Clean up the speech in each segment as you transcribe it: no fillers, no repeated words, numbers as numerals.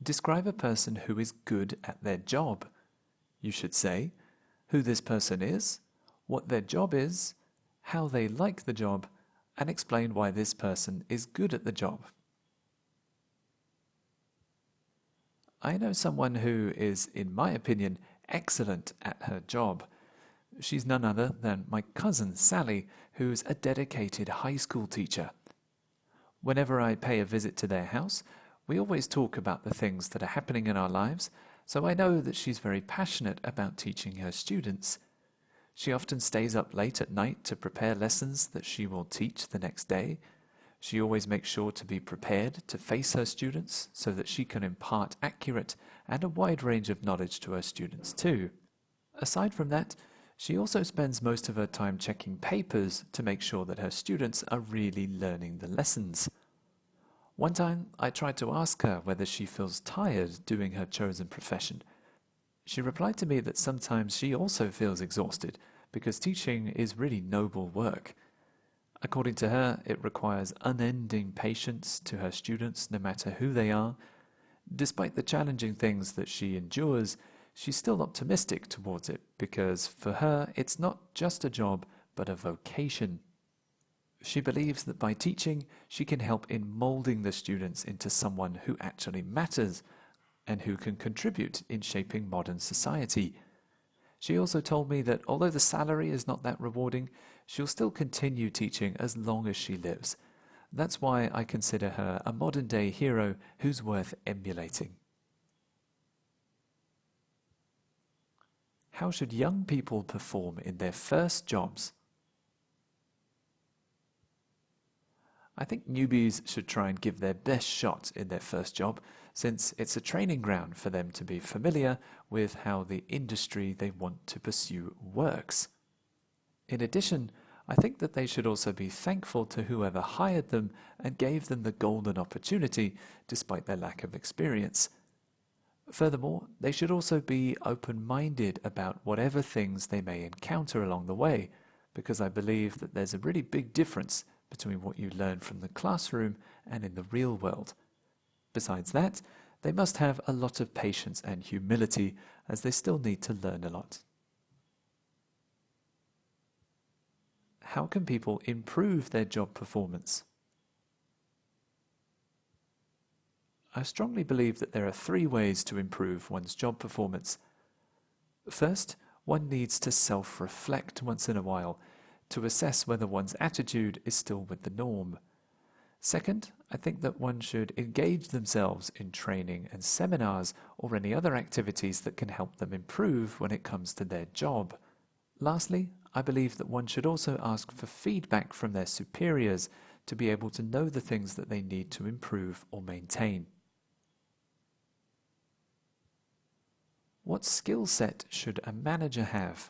Describe a person who is good at their job. You should say who this person is, what their job is, how they like the job, and explain why this person is good at the job. I know someone who is, in my opinion, excellent at her job. She's none other than my cousin Sally, who's a dedicated high school teacher. Whenever I pay a visit to their house, we always talk about the things that are happening in our lives, so I know that she's very passionate about teaching her students. She often stays up late at night to prepare lessons that she will teach the next day. She always makes sure to be prepared to face her students so that she can impart accurate and a wide range of knowledge to her students too. Aside from that, she also spends most of her time checking papers to make sure that her students are really learning the lessons. One time, I tried to ask her whether she feels tired doing her chosen profession. She replied to me that sometimes she also feels exhausted because teaching is really noble work. According to her, it requires unending patience to her students no matter who they are. Despite the challenging things that she endures, she's still optimistic towards it because for her it's not just a job but a vocation. She believes that by teaching, she can help in molding the students into someone who actually matters and who can contribute in shaping modern society. She also told me that although the salary is not that rewarding, she'll still continue teaching as long as she lives. That's why I consider her a modern-day hero who's worth emulating. How should young people perform in their first jobs? I think newbies should try and give their best shot in their first job, since it's a training ground for them to be familiar with how the industry they want to pursue works. In addition, I think that they should also be thankful to whoever hired them and gave them the golden opportunity despite their lack of experience. Furthermore, they should also be open-minded about whatever things they may encounter along the way, because I believe that there's a really big difference between what you learn from the classroom and in the real world. Besides that, they must have a lot of patience and humility as they still need to learn a lot. How can people improve their job performance? I strongly believe that there are 3 ways to improve one's job performance. First, one needs to self-reflect once in a while to assess whether one's attitude is still with the norm. Second, I think that one should engage themselves in training and seminars or any other activities that can help them improve when it comes to their job. Lastly, I believe that one should also ask for feedback from their superiors to be able to know the things that they need to improve or maintain. What skill set should a manager have?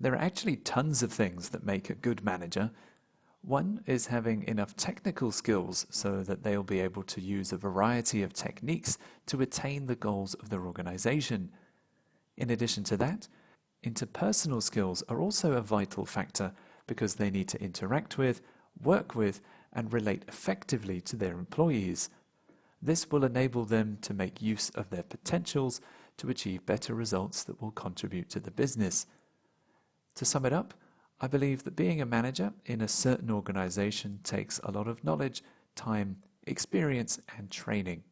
There are actually tons of things that make a good manager. One is having enough technical skills so that they'll be able to use a variety of techniques to attain the goals of their organization. In addition to that, interpersonal skills are also a vital factor because they need to interact with, work with, and relate effectively to their employees. This will enable them to make use of their potentials to achieve better results that will contribute to the business. To sum it up, I believe that being a manager in a certain organization takes a lot of knowledge, time, experience, and training.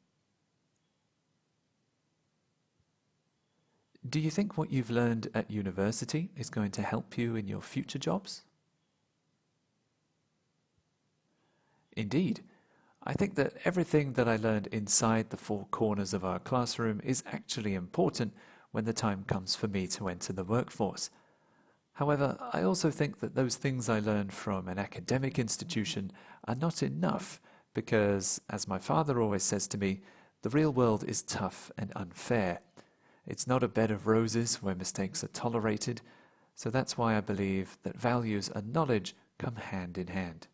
Do you think what you've learned at university is going to help you in your future jobs? Indeed, I think that everything that I learned inside the 4 corners of our classroom is actually important when the time comes for me to enter the workforce. However, I also think that those things I learned from an academic institution are not enough because, as my father always says to me, the real world is tough and unfair. It's not a bed of roses where mistakes are tolerated, so that's why I believe that values and knowledge come hand in hand.